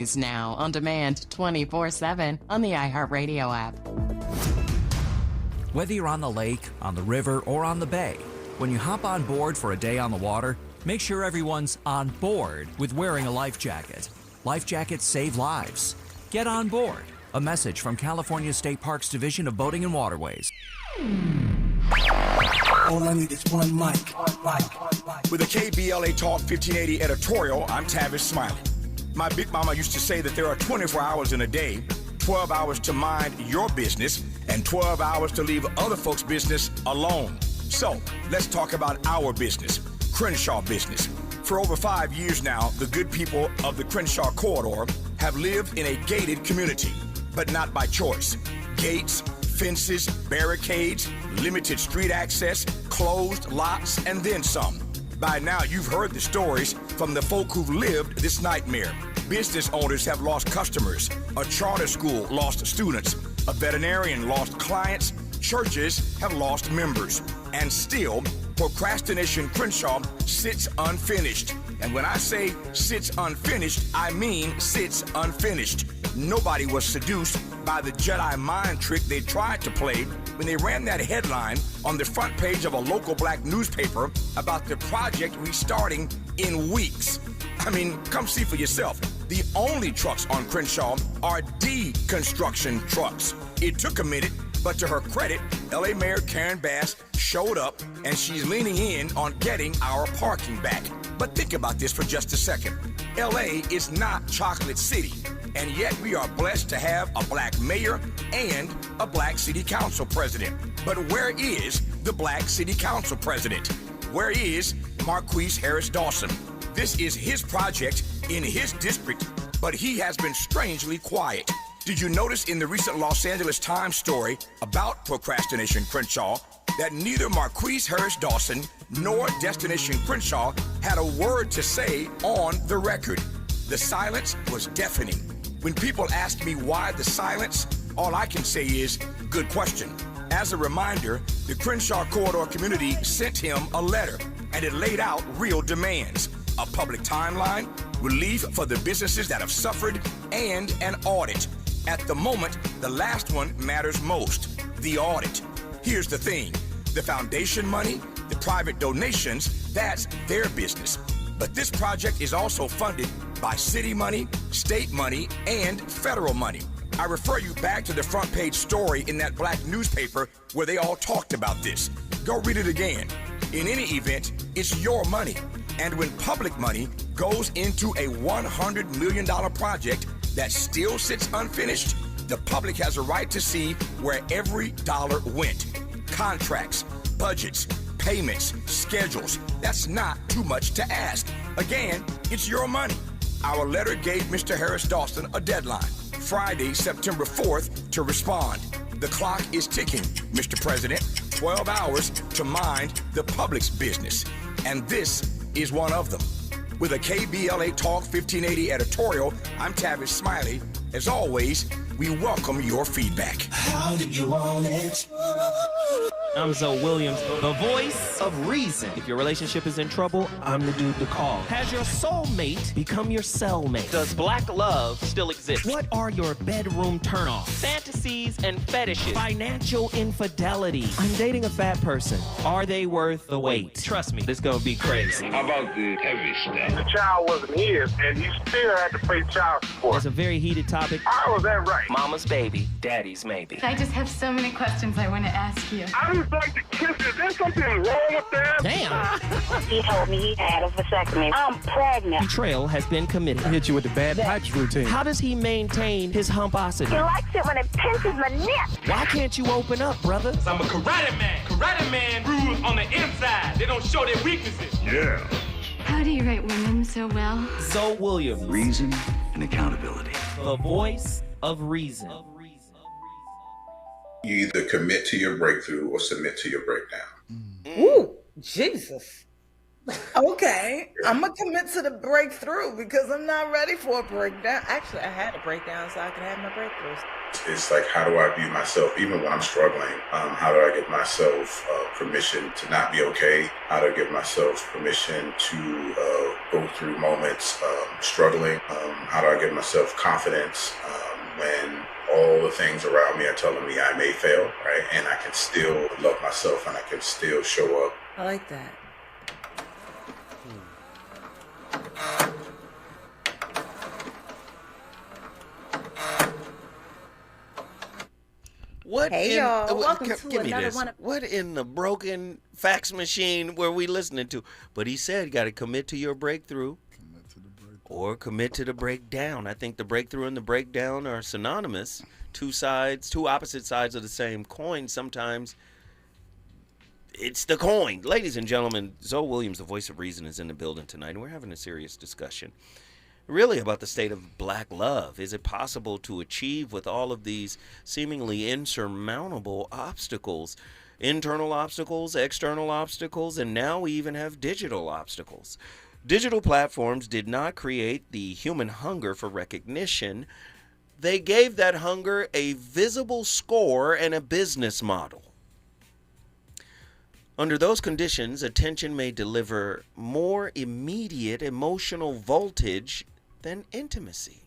Is now on demand 24/7 on the iHeartRadio app. Whether you're on the lake, on the river, or on the bay, when you hop on board for a day on the water, make sure everyone's on board with wearing a life jacket. Life jackets save lives. Get on board. A message from California State Parks Division of Boating and Waterways. All I need is one mic. With a KBLA Talk 1580 editorial, I'm Tavis Smiley. My big mama used to say that there are 24 hours in a day, 12 hours to mind your business, and 12 hours to leave other folks' business alone. So, let's talk about our business, Crenshaw business. For over 5 years now, the good people of the Crenshaw corridor have lived in a gated community, but not by choice. Gates, fences, barricades, limited street access, closed lots, and then some. By now, you've heard the stories from the folk who've lived this nightmare. Business owners have lost customers. A charter school lost students. A veterinarian lost clients. Churches have lost members. And still, Procrastination Crenshaw sits unfinished. And when I say sits unfinished, I mean sits unfinished. Nobody was seduced by the Jedi mind trick they tried to play when they ran that headline on the front page of a local black newspaper about the project restarting in weeks. I mean, come see for yourself. The only trucks on Crenshaw are deconstruction trucks. It took a minute, but to her credit, LA Mayor Karen Bass showed up and she's leaning in on getting our parking back. But think about this for just a second. LA is not Chocolate City, and yet we are blessed to have a black mayor and a black city council president. But where is the black city council president? Where is Marquise Harris Dawson? This is his project in his district, but he has been strangely quiet. Did you notice in the recent Los Angeles Times story about Procrastination Crenshaw that neither Marquise Harris Dawson nor Destination Crenshaw had a word to say on the record? The silence was deafening. When people ask me why the silence, all I can say is, good question. As a reminder, the Crenshaw Corridor community sent him a letter, and it laid out real demands: a public timeline, relief for the businesses that have suffered, and an audit. At the moment, the last one matters most, the audit. Here's the thing, the foundation money, the private donations, that's their business. But this project is also funded by city money, state money, and federal money. I refer you back to the front page story in that black newspaper where they all talked about this. Go read it again. In any event, it's your money. And when public money goes into a $100 million project that still sits unfinished, the public has a right to see where every dollar went. Contracts, budgets, payments, schedules. That's not too much to ask. Again, it's your money. Our letter gave Mr. Harris Dawson a deadline, Friday, September 4th, to respond. The clock is ticking, Mr. President. 12 hours to mind the public's business. And this is one of them. With a KBLA Talk 1580 editorial, I'm Tavis Smiley. As always, we welcome your feedback. How did you want it? I'm Zoe Williams, the voice of reason. If your relationship is in trouble, I'm the dude to call. Has your soulmate become your cellmate? Does black love still exist? What are your bedroom turnoffs? Fantasies and fetishes. Financial infidelity. I'm dating a fat person. Are they worth the wait? Trust me, this gonna be crazy. How about the heavy stuff? The child wasn't his, and he still had to pay child support. It's a very heated topic. How was that right? Mama's baby, daddy's maybe. I just have so many questions I want to ask you. I just like to kiss it. Is there something wrong with that? Damn. He told me he had a vasectomy. I'm pregnant. Betrayal has been committed. Hit you with the bad pipes routine. How does he maintain his humposity? He likes it when it pinches my neck. Why can't you open up, brother? I'm a karate man. Karate man rules on the inside. They don't show their weaknesses. Yeah. How do you write women so well? Zoe Williams, Reason and accountability. the voice of reason. You either commit to your breakthrough or submit to your breakdown. Ooh, Jesus. Okay, I'm gonna commit to the breakthrough because I'm not ready for a breakdown. Actually, I had a breakdown so I could have my breakthroughs. It's like, how do I view myself, even when I'm struggling? How do I give myself permission to not be okay? How do I give myself permission to go through moments struggling? How do I give myself confidence when all the things around me are telling me I may fail, right? And I can still love myself and I can still show up. I like that. What Hey, y'all. Welcome to give me another this. one of- What in the broken fax machine were we listening to? But he said you got to commit to your breakthrough. Or commit to the breakdown. I think the breakthrough and the breakdown are synonymous. Two opposite sides of the same coin. Sometimes it's the coin. Ladies and gentlemen, Zoe Williams, the voice of reason, is in the building tonight, and we're having a serious discussion. Really about the state of black love. Is it possible to achieve with all of these seemingly insurmountable obstacles? Internal obstacles, external obstacles, and now we even have digital obstacles. Digital platforms did not create the human hunger for recognition. They gave that hunger a visible score and a business model. Under those conditions, attention may deliver more immediate emotional voltage than intimacy.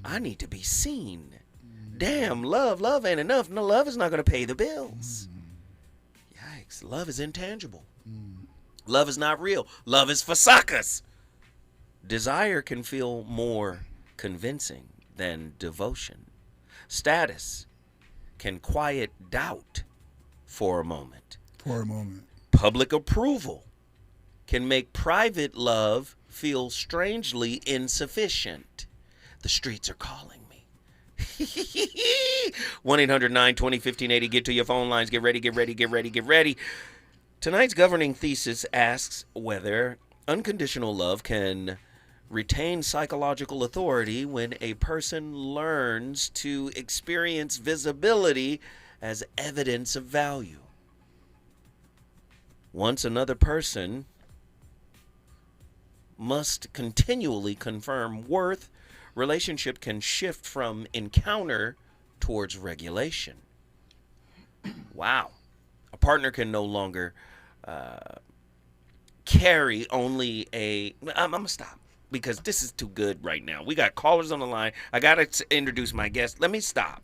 I need to be seen. Damn, love ain't enough. No, love is not going to pay the bills. Yikes, love is intangible. Love is not real. Love is for suckers. Desire can feel more convincing than devotion. Status can quiet doubt for a moment. Public approval can make private love feel strangely insufficient. The streets are calling me. 1-800-920-1580. Get to your phone lines. Get ready. Tonight's governing thesis asks whether unconditional love can retain psychological authority when a person learns to experience visibility as evidence of value. Once another person must continually confirm worth, relationship can shift from encounter towards regulation. Wow. A partner can no longer carry only I'm going to stop because this is too good right now. We got callers on the line. I got to introduce my guest. Let me stop.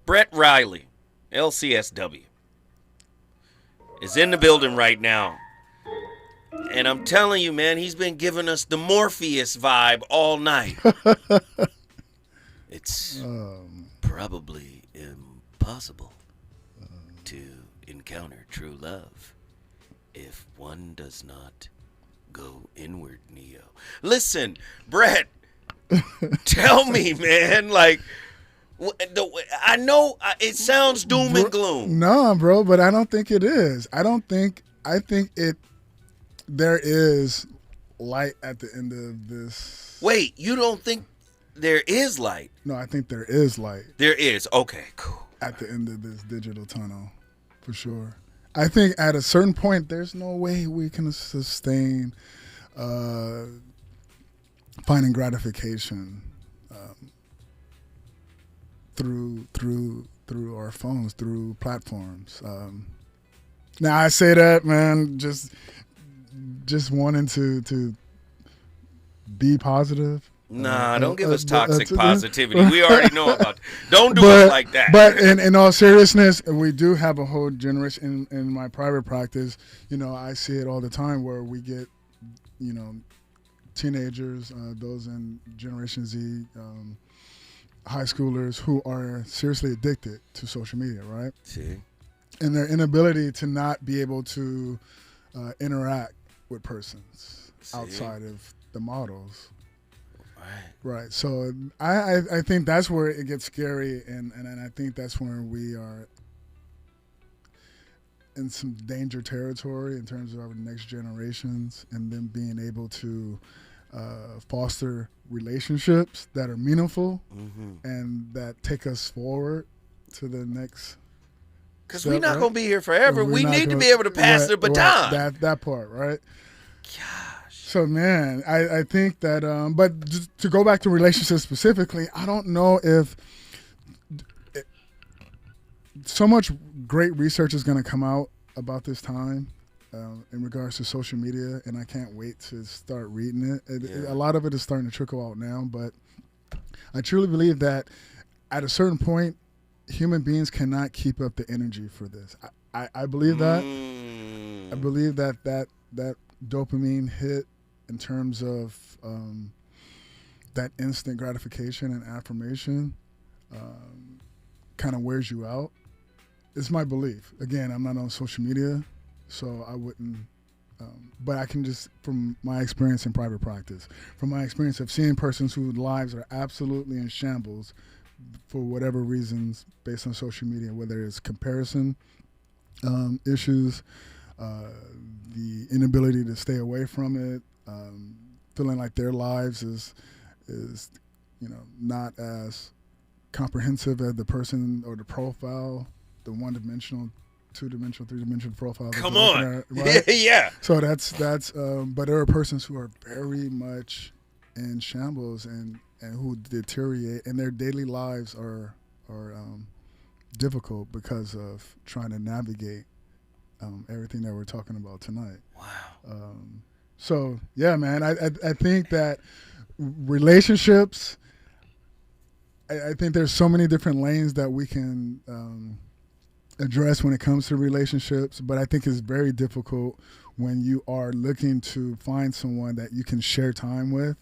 Brett Riley, LCSW, is in the building right now. And I'm telling you, man, he's been giving us the Morpheus vibe all night. It's probably impossible to encounter true love if one does not go inward, Neo. Listen, Brett, tell me, man, like, I know it sounds doom and gloom. No, bro, but I don't think it is. I think there is light at the end of this. Wait, you don't think there is light? No, I think there is light. There is. Okay, cool. At the end of this digital tunnel, for sure. I think at a certain point, there's no way we can sustain finding gratification through our phones, through platforms. Now I say that, man, just wanting to be positive. Nah, don't give us toxic positivity. We already know about. Don't do it like that. But in all seriousness, we do have a whole generation in my private practice. You know, I see it all the time where we get, you know, teenagers, those in Generation Z, high schoolers who are seriously addicted to social media, right? See. And their inability to not be able to interact with persons outside of the models. Right. So I think that's where it gets scary, and I think that's where we are in some danger territory in terms of our next generations and them being able to foster relationships that are meaningful and that take us forward to the next Because we're not going to be here forever. We need to be able to pass the baton. That part, right? Gosh. So, man, I think that, but just to go back to relationships specifically, I don't know if so much great research is going to come out about this time in regards to social media, and I can't wait to start reading it. A lot of it is starting to trickle out now, but I truly believe that at a certain point, human beings cannot keep up the energy for this. I believe that. I believe that dopamine hit in terms of that instant gratification and affirmation kind of wears you out. It's my belief. Again, I'm not on social media, so I wouldn't. But I can just, from my experience in private practice, from my experience of seeing persons whose lives are absolutely in shambles for whatever reasons based on social media, whether it's comparison issues, the inability to stay away from it, feeling like their lives is not as comprehensive as the person or the profile, the one-dimensional, two-dimensional, three-dimensional profile. Come on. At, right? Yeah. So that's but there are persons who are very much in shambles and who deteriorate, and their daily lives are difficult because of trying to navigate everything that we're talking about tonight. Wow. So yeah, man, I think that relationships, I think there's so many different lanes that we can address when it comes to relationships, but I think it's very difficult when you are looking to find someone that you can share time with,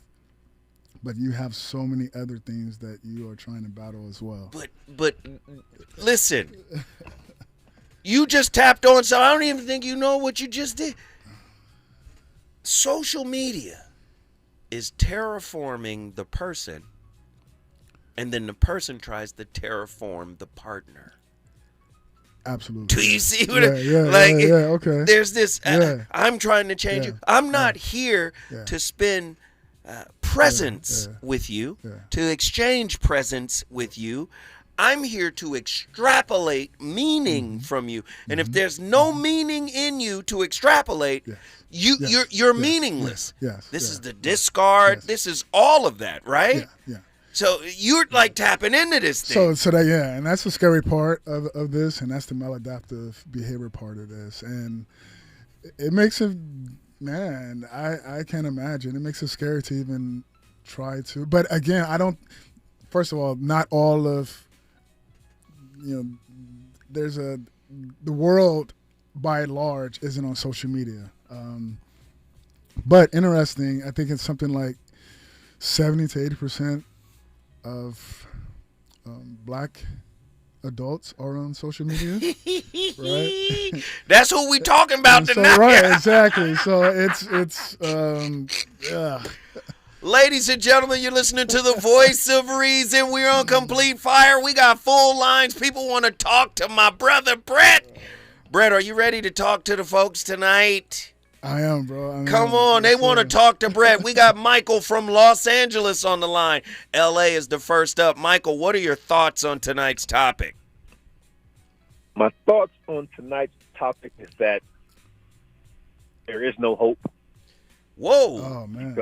but you have so many other things that you are trying to battle as well. But listen, you just tapped on, so I don't even think you know what you just did. Social media is terraforming the person, and then the person tries to terraform the partner. Absolutely. Do you see what okay. There's this, I'm trying to change you. I'm not here to spend presence with you, to exchange presence with you. I'm here to extrapolate meaning from you. And if there's no meaning in you to extrapolate, you're meaningless. This is the discard. This is all of that, right? Yeah. So you're like tapping into this thing. So that, and that's the scary part of this, and that's the maladaptive behavior part of this. And it makes it, man, I can't imagine. It makes it scary to even try to. But again, first of all, not all of, the world by and large isn't on social media. But interesting, I think it's something like 70 to 80% of black adults are on social media, right? That's who we talking about tonight. Right, exactly. So it's Ladies and gentlemen, you're listening to the Voice of Reason. We're on complete fire. We got full lines. People want to talk to my brother, Brett. Brett, are you ready to talk to the folks tonight? I am, bro. Come on. They want to talk to Brett. We got Michael from Los Angeles on the line. L.A. is the first up. Michael, what are your thoughts on tonight's topic? My thoughts on tonight's topic is that there is no hope. Whoa. Oh, man.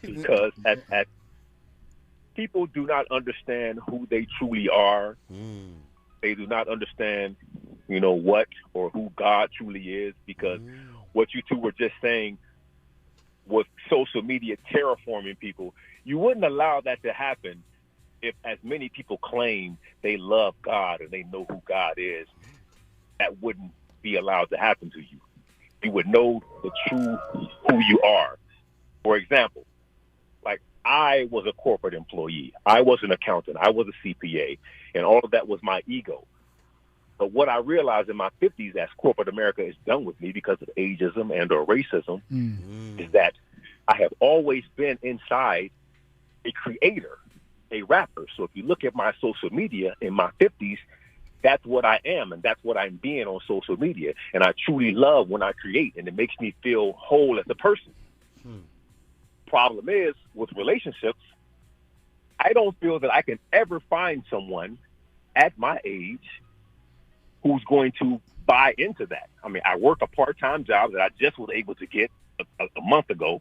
Because as people do not understand who they truly are. They do not understand, what or who God truly is, because what you two were just saying with social media terraforming people, you wouldn't allow that to happen if as many people claim they love God and they know who God is. That wouldn't be allowed to happen to you. You would know the true who you are. For example, like I was a corporate employee. I was an accountant. I was a CPA. And all of that was my ego. But what I realized in my 50s as corporate America is done with me because of ageism and or racism is that I have always been inside a creator, a rapper. So if you look at my social media in my 50s, that's what I am, and that's what I'm being on social media. And I truly love when I create, and it makes me feel whole as a person. Problem is, with relationships, I don't feel that I can ever find someone at my age who's going to buy into that. I mean, I work a part-time job that I just was able to get a month ago,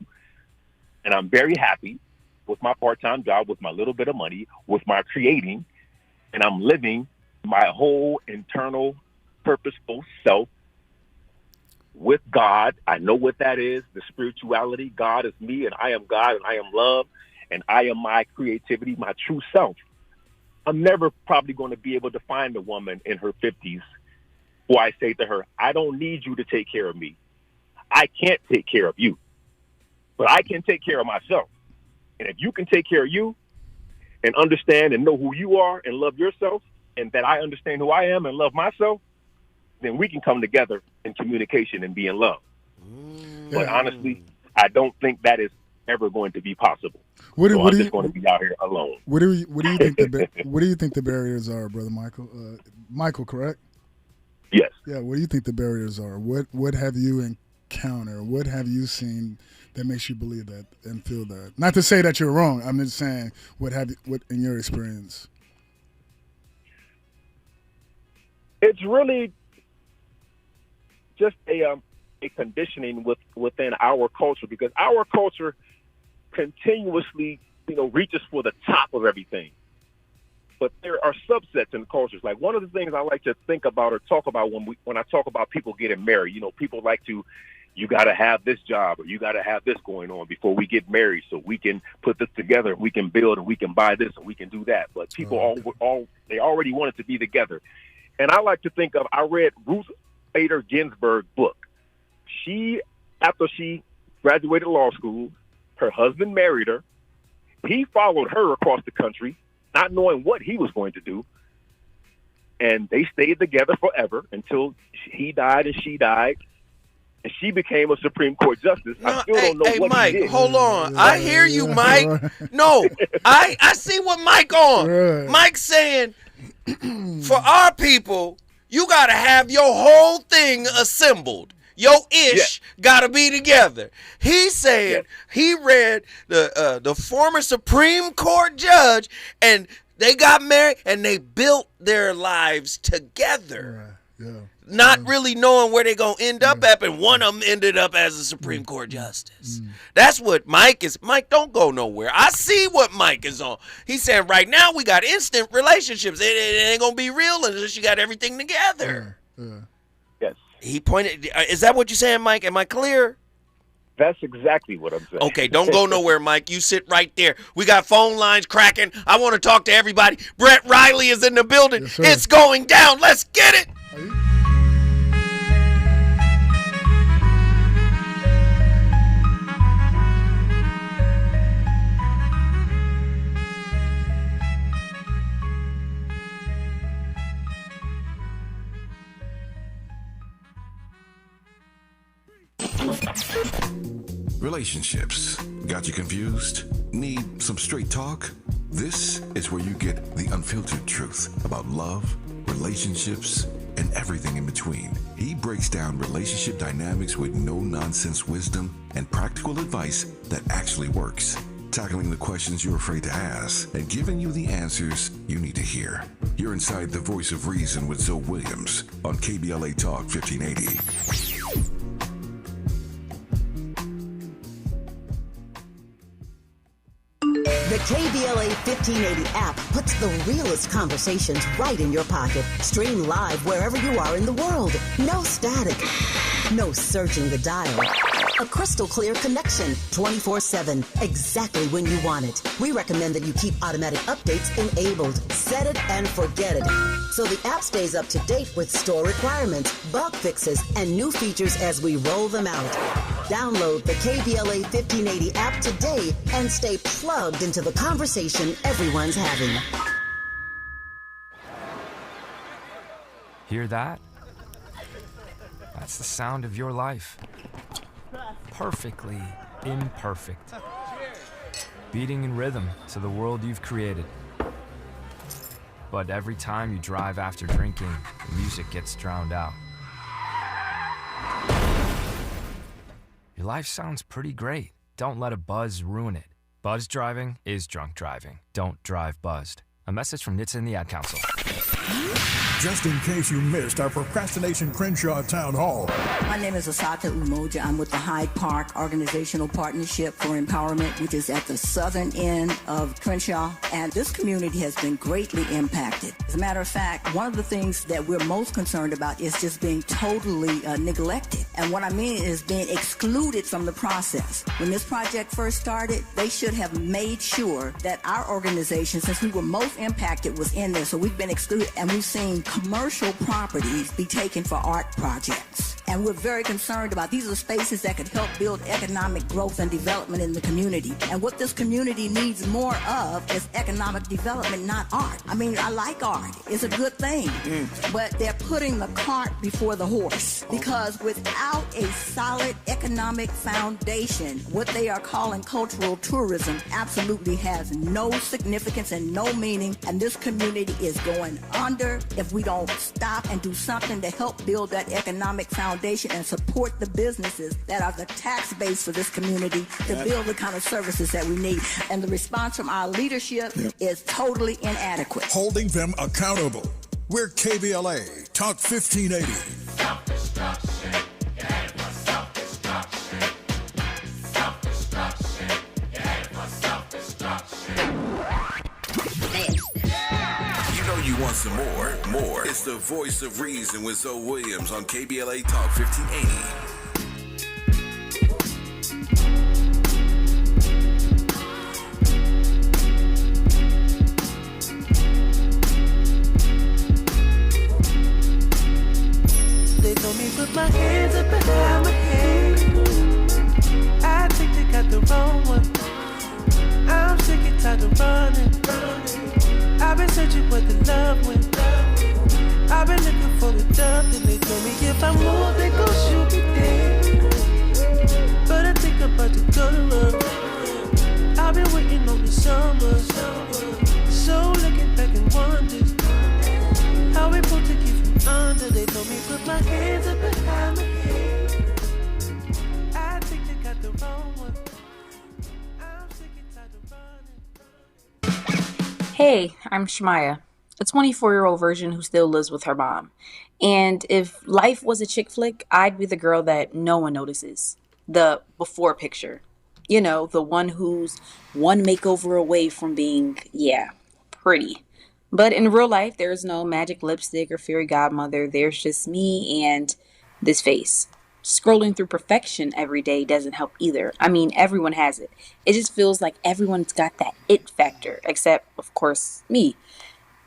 and I'm very happy with my part-time job, with my little bit of money, with my creating, and I'm living my whole internal purposeful self with God. I know what that is, the spirituality. God is me, and I am God, and I am love, and I am my creativity, my true self. I'm never probably going to be able to find a woman in her 50s who I say to her, I don't need you to take care of me. I can't take care of you, but I can take care of myself. And if you can take care of you and understand and know who you are and love yourself, and that I understand who I am and love myself, then we can come together in communication and be in love. But honestly, I don't think that is ever going to be possible. I'm just going to be out here alone. What do you think the barriers are, Brother Michael? Michael, correct? Yes. Yeah. What do you think the barriers are? What have you encountered? What have you seen that makes you believe that and feel that? Not to say that you're wrong. I'm just saying what in your experience. It's really just a conditioning within our culture, because our culture continuously, reaches for the top of everything. But there are subsets in cultures. Like, one of the things I like to think about or talk about when I talk about people getting married, people like to, you got to have this job or you got to have this going on before we get married so we can put this together, we can build and we can buy this and we can do that. But people they already wanted to be together. And I like to think of, I read Ruth Bader Ginsburg's book. After she graduated law school, her husband married her. He followed her across the country, not knowing what he was going to do. And they stayed together forever until he died and she died. And she became a Supreme Court justice. I still don't know what Mike, he did. hold on. I hear you, Mike. No, I see what Mike on. Right. Mike's saying, for our people, you got to have your whole thing assembled. Your ish got to be together. He's saying he read the former Supreme Court judge, and they got married, and they built their lives together. Not really knowing where they're going to end up at, and one of them ended up as a Supreme Court justice. That's what Mike is. Mike, don't go nowhere. I see what Mike is on. He's saying right now we got instant relationships. It ain't going to be real unless you got everything together. Yes. He pointed. Is that what you're saying, Mike? Am I clear? That's exactly what I'm saying. Okay, don't go nowhere, Mike. You sit right there. We got phone lines cracking. I want to talk to everybody. Brett Riley is in the building. Yes, sir. It's going down. Let's get it. Relationships. Got you confused? Need some straight talk? This is where you get the unfiltered truth about love, relationships, and everything in between. He breaks down relationship dynamics with no-nonsense wisdom and practical advice that actually works. Tackling the questions you're afraid to ask and giving you the answers you need to hear. You're inside the Voice of Reason with Zoe Williams on KBLA Talk 1580. The KBLA 1580 app puts the realest conversations right in your pocket. Stream live wherever you are in the world. No static. No searching the dial. A crystal clear connection 24/7, exactly when you want it. We recommend that you keep automatic updates enabled. Set it and forget it. So the app stays up to date with store requirements, bug fixes, and new features as we roll them out. Download the KBLA 1580 app today and stay plugged into the conversation everyone's having. Hear that? That's the sound of your life. Perfectly imperfect. Beating in rhythm to the world you've created. But every time you drive after drinking, the music gets drowned out. Your life sounds pretty great. Don't let a buzz ruin it. Buzz driving is drunk driving. Don't drive buzzed. A message from NHTSA and the Ad Council. Just in case you missed our Procrastination Crenshaw Town Hall. My name is Asata Umoja. I'm with the Hyde Park Organizational Partnership for Empowerment, which is at the southern end of Crenshaw. And this community has been greatly impacted. As a matter of fact, one of the things that we're most concerned about is just being totally neglected. And what I mean is being excluded from the process. When this project first started, they should have made sure that our organization, since we were most impacted, was in there. So we've been excluded, and we've seen commercial properties be taken for art projects. And we're very concerned about these are spaces that could help build economic growth and development in the community. And what this community needs more of is economic development, not art. I mean, I like art. It's a good thing. But they're putting the cart before the horse. Because without a solid economic foundation, what they are calling cultural tourism absolutely has no significance and no meaning. And this community is going under if we don't stop and do something to help build that economic foundation and support the businesses that are the tax base for this community to build the kind of services that we need. And the response from our leadership is totally inadequate. Holding them accountable. We're KBLA, Talk 1580. Self-destruction. You're headed for self-destruction. Self-destruction. You're headed for self-destruction. You know you want some more. It's the voice of reason with Zoe Williams on KBLA Talk 1580. They told me put my hands up behind my head. I think they got the wrong one. I'm sick and tired of running. I've been searching for the love went. I've been looking for the dove, and they told me if I move, they gon' shoot me dead. But I think I'm about to go to love. I've been waiting on the summer. So looking back and wondering how we supposed to get from under. They told me put my hands up behind my head. I think they got the wrong one. I'm sick and tired of running. Hey, I'm Shemaya, a 24-year-old virgin who still lives with her mom. And if life was a chick flick, I'd be the girl that no one notices. The before picture. You know, the one who's one makeover away from being, pretty. But in real life, there's no magic lipstick or fairy godmother. There's just me and this face. Scrolling through perfection every day doesn't help either. I mean, everyone has it. It just feels like everyone's got that it factor, except, of course, me.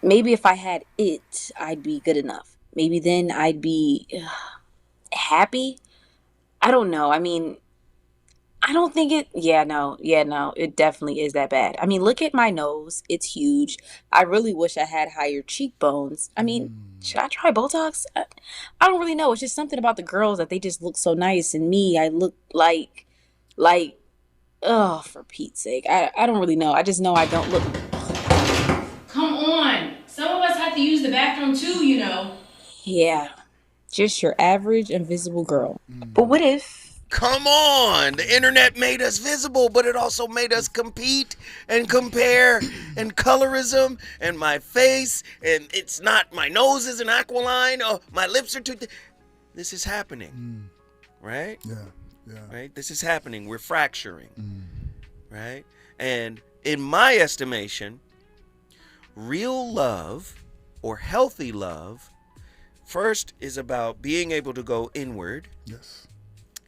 Maybe if I had it, I'd be good enough. Maybe then I'd be happy. I don't know. I mean, I don't think it. No, it definitely is that bad. I mean, look at my nose. It's huge. I really wish I had higher cheekbones. I mean, should I try Botox? I don't really know. It's just something about the girls that they just look so nice. And me, I look like, for Pete's sake. I don't really know. I just know I don't look. Come on. Some of us have to use the bathroom too, you know. Yeah, just your average invisible girl. But what if? Come on! The internet made us visible, but it also made us compete and compare and colorism and my face and it's not, my nose isn't aquiline, oh, my lips are too thick. This is happening, right? Yeah. Right? This is happening. We're fracturing, right? And in my estimation, real love or healthy love first is about being able to go inward. Yes.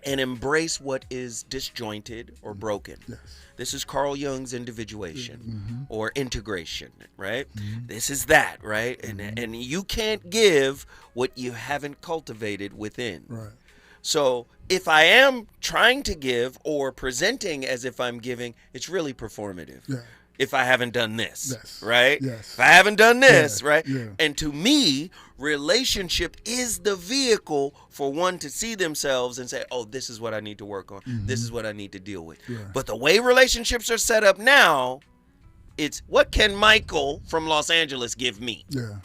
And embrace what is disjointed or broken. Yes. This is Carl Jung's individuation or integration, right? This is that, right? And you can't give what you haven't cultivated within. Right. So if I am trying to give or presenting as if I'm giving, it's really performative. Yeah. If I haven't done this, Yes. right? Yes. If I haven't done this, Yeah. right? Yeah. And to me, relationship is the vehicle for one to see themselves and say, oh, this is what I need to work on. This is what I need to deal with. Yeah. But the way relationships are set up now, it's what can Michael from Los Angeles give me? Yeah.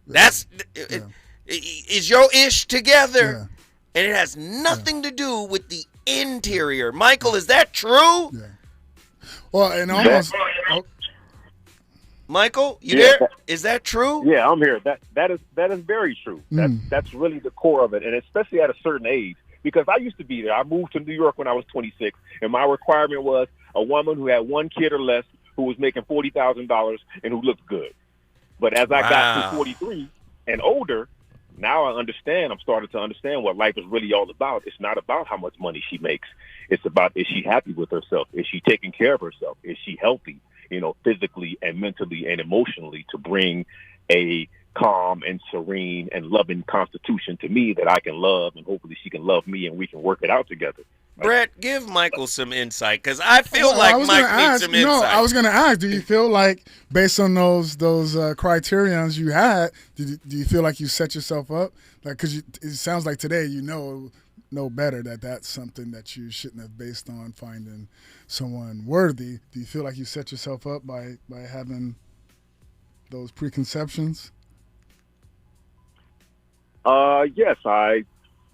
That's, is your ish together? Yeah. And it has nothing to do with the interior. Michael, is that true? Yeah. Well, and almost. Michael, you there? Is that true? Yeah, I'm here. That is very true. That's really the core of it, and especially at a certain age. Because I used to be there. I moved to New York when I was 26, and my requirement was a woman who had one kid or less, who was making $40,000, and who looked good. But as I got to 43 and older, now I understand. I'm starting to understand what life is really all about. It's not about how much money she makes. It's about, is she happy with herself? Is she taking care of herself? Is she healthy, physically and mentally and emotionally, to bring a calm and serene and loving constitution to me that I can love, and hopefully she can love me, and we can work it out together. Brett, give Michael some insight, because I feel like Mike needs some insight. No, I was going to ask, do you feel like, based on those criterions you had, do you feel like you set yourself up? Like, because it sounds like today you know better that that's something that you shouldn't have based on finding someone worthy. Do you feel like you set yourself up by having those preconceptions? Yes, I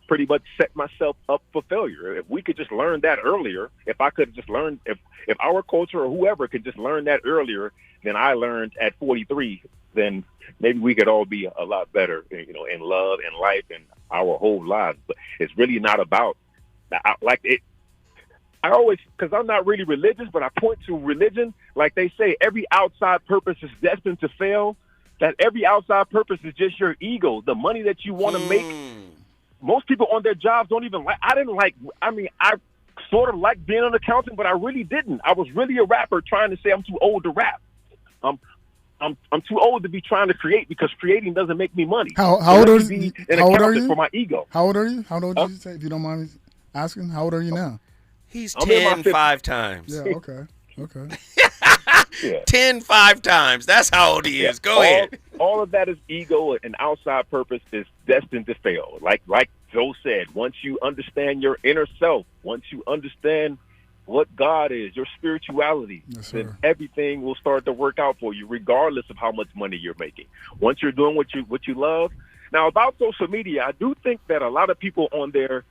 pretty much set myself up for failure. If we could just learn that earlier, if I could just learn, if our culture or whoever could just learn that earlier than I learned at 43, then maybe we could all be a lot better, in love and life and our whole lives. But it's really not about, I always, because I'm not really religious, but I point to religion, like they say, every outside purpose is destined to fail. That every outside purpose is just your ego, the money that you want to make. Most people on their jobs don't even like. I sort of liked being an accountant, but I really didn't. I was really a rapper trying to say I'm too old to rap. I'm too old to be trying to create, because creating doesn't make me money. How old are you? How old are you? For my ego. How old are you? How old did you say, if you don't mind me asking? How old are you now? He's 10 5 times. Yeah, okay. Yeah. 10 5 times. That's how old he is. Go ahead. All of that is ego, and outside purpose is destined to fail. Like Joe said, once you understand your inner self, once you understand what God is, your spirituality, then everything will start to work out for you, regardless of how much money you're making. Once you're doing what you love. Now, about social media, I do think that a lot of people on there,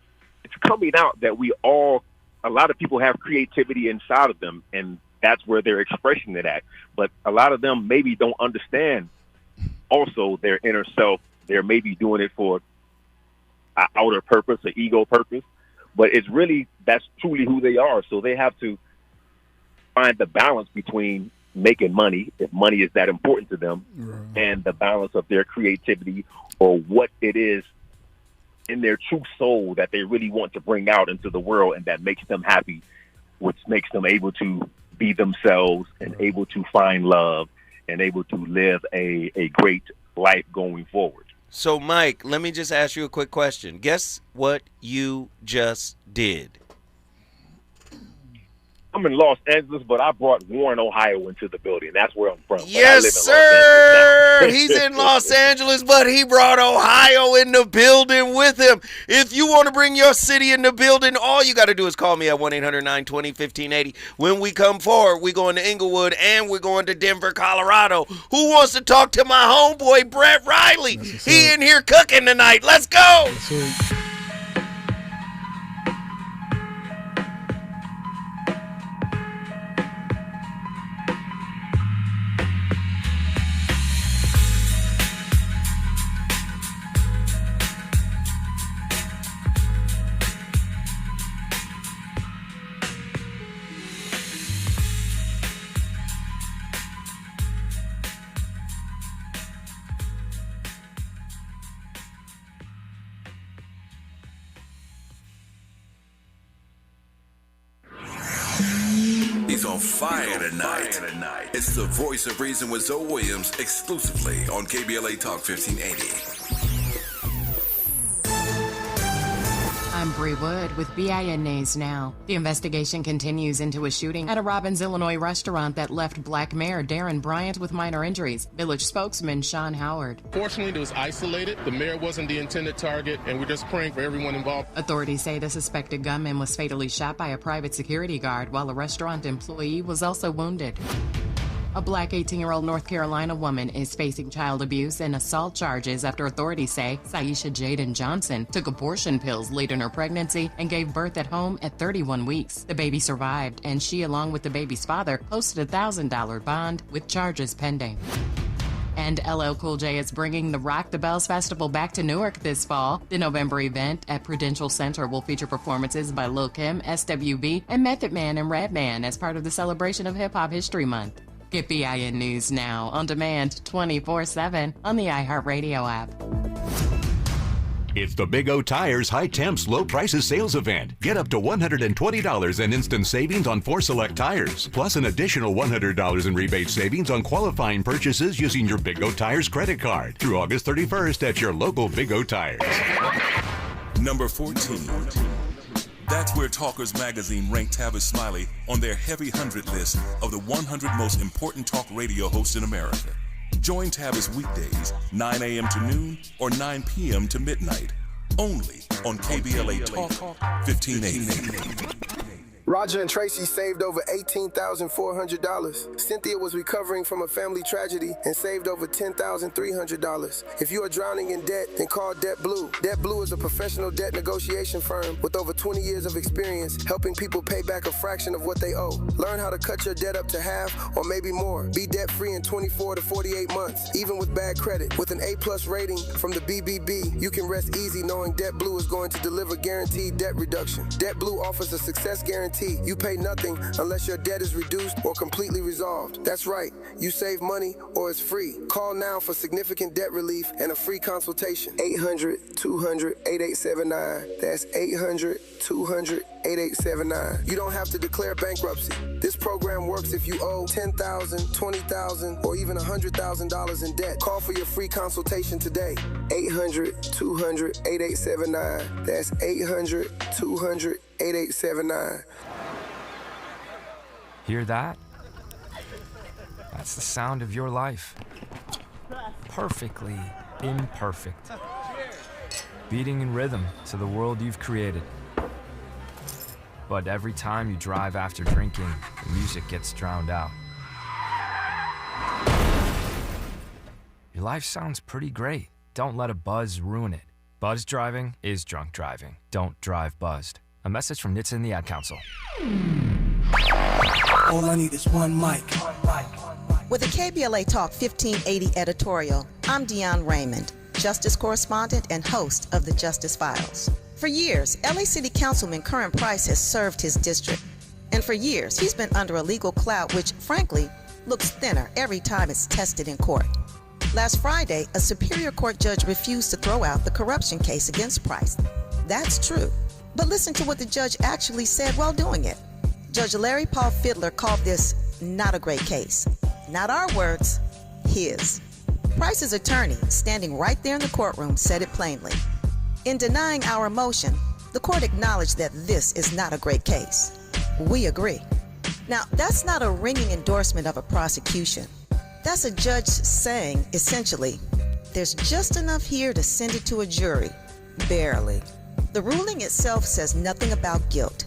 it's coming out that a lot of people have creativity inside of them, and that's where they're expressing it at. But a lot of them maybe don't understand also their inner self. They're maybe doing it for an outer purpose, an ego purpose. But it's really, that's truly who they are. So they have to find the balance between making money, if money is that important to them, and the balance of their creativity, or what it is in their true soul that they really want to bring out into the world, and that makes them happy, which makes them able to be themselves and able to find love and able to live a great life going forward. So, Mike, let me just ask you a quick question. Guess what you just did? I'm in Los Angeles, but I brought Warren, Ohio into the building. That's where I'm from. Yes, sir. He's in Los Angeles, but he brought Ohio in the building with him. If you want to bring your city in the building, all you got to do is call me at 1-800-920-1580. When we come forward, we're going to Inglewood and we're going to Denver, Colorado. Who wants to talk to my homeboy, Brett Riley? He in here cooking tonight. Let's go. He's on fire tonight. It's the Voice of Reason with Zoe Williams, exclusively on KBLA Talk 1580. I'm Bree Wood with BIN News Now. The investigation continues into a shooting at a Robbins, Illinois restaurant that left Black Mayor Darren Bryant with minor injuries. Village spokesman Sean Howard. Fortunately, it was isolated. The mayor wasn't the intended target, and we're just praying for everyone involved. Authorities say the suspected gunman was fatally shot by a private security guard, while a restaurant employee was also wounded. A black 18-year-old North Carolina woman is facing child abuse and assault charges after authorities say Saisha Jaden Johnson took abortion pills late in her pregnancy and gave birth at home at 31 weeks. The baby survived, and she, along with the baby's father, posted a $1,000 bond with charges pending. And LL Cool J is bringing the Rock the Bells Festival back to Newark this fall. The November event at Prudential Center will feature performances by Lil Kim, SWV, and Method Man and Redman as part of the celebration of Hip Hop History Month. Get BIN News now on demand 24/7 on the iHeartRadio app. It's the Big O Tires High Temps Low Prices Sales Event. Get up to $120 in instant savings on 4 select tires, plus an additional $100 in rebate savings on qualifying purchases using your Big O Tires credit card through August 31st at your local Big O Tires. Number 14. That's where Talkers Magazine ranked Tavis Smiley on their Heavy 100 list of the 100 most important talk radio hosts in America. Join Tavis weekdays, 9 a.m. to noon or 9 p.m. to midnight, only on KBLA Talk 1580. Roger and Tracy saved over $18,400. Cynthia was recovering from a family tragedy and saved over $10,300. If you are drowning in debt, then call Debt Blue. Debt Blue is a professional debt negotiation firm with over 20 years of experience helping people pay back a fraction of what they owe. Learn how to cut your debt up to half or maybe more. Be debt-free in 24 to 48 months, even with bad credit. With an A+ rating from the BBB, you can rest easy knowing Debt Blue is going to deliver guaranteed debt reduction. Debt Blue offers a success guarantee. You pay nothing unless your debt is reduced or completely resolved. That's right, you save money or it's free. Call now for significant debt relief and a free consultation. 800-200-8879. That's 800-200-8879. You don't have to declare bankruptcy. This program works if you owe $10,000, $20,000, or even $100,000 in debt. Call for your free consultation today. 800-200-8879. That's 800-200-8879. Hear that? That's the sound of your life. Perfectly imperfect. Beating in rhythm to the world you've created. But every time you drive after drinking, the music gets drowned out. Your life sounds pretty great. Don't let a buzz ruin it. Buzz driving is drunk driving. Don't drive buzzed. A message from NHTSA and the Ad Council. All I need is one mic. With a KBLA Talk 1580 editorial, I'm Deon Raymond, Justice Correspondent and host of the Justice Files. For years, LA City Councilman Curran Price has served his district. And for years, he's been under a legal cloud which, frankly, looks thinner every time it's tested in court. Last Friday, a Superior Court judge refused to throw out the corruption case against Price. That's true. But listen to what the judge actually said while doing it. Judge Larry Paul Fiddler called this not a great case. Not our words, his. Price's attorney, standing right there in the courtroom, said it plainly. In denying our motion, the court acknowledged that this is not a great case. We agree. Now, that's not a ringing endorsement of a prosecution. That's a judge saying, essentially, there's just enough here to send it to a jury. Barely. The ruling itself says nothing about guilt.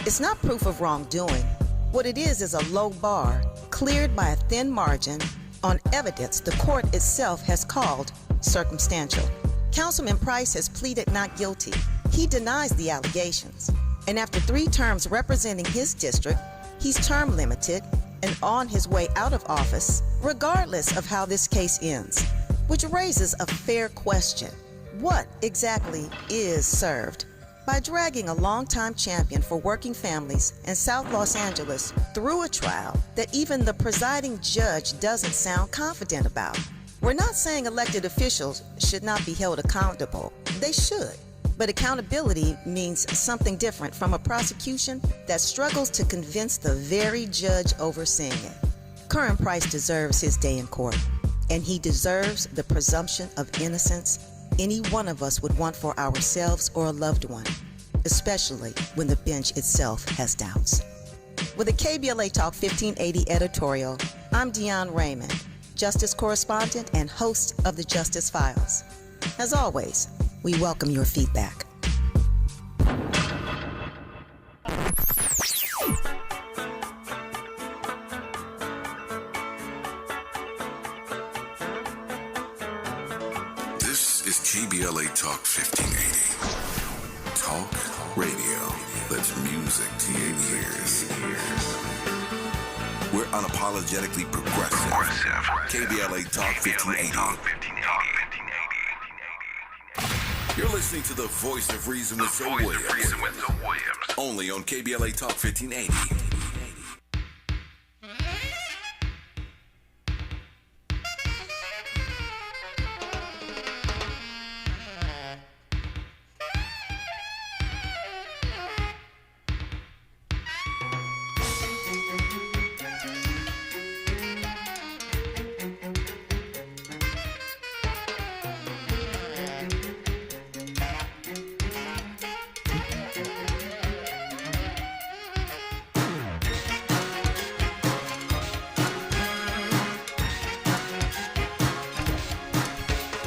It's not proof of wrongdoing. What it is a low bar, cleared by a thin margin, on evidence the court itself has called circumstantial. Councilman Price has pleaded not guilty. He denies the allegations. And after 3 terms representing his district, he's term limited and on his way out of office, regardless of how this case ends. Which raises a fair question. What exactly is served? By dragging a longtime champion for working families in South Los Angeles through a trial that even the presiding judge doesn't sound confident about. We're not saying elected officials should not be held accountable. They should. But accountability means something different from a prosecution that struggles to convince the very judge overseeing it. Curran Price deserves his day in court, and he deserves the presumption of innocence any one of us would want for ourselves or a loved one, especially when the bench itself has doubts. With a KBLA Talk 1580 editorial, I'm Deon Raymond, Justice Correspondent and host of the Justice Files. As always, we welcome your feedback. KBLA Talk 1580. Talk radio that's music to your ears. We're unapologetically progressive. KBLA Talk 1580. You're listening to the voice of reason with Zoe Williams. Only on KBLA Talk 1580.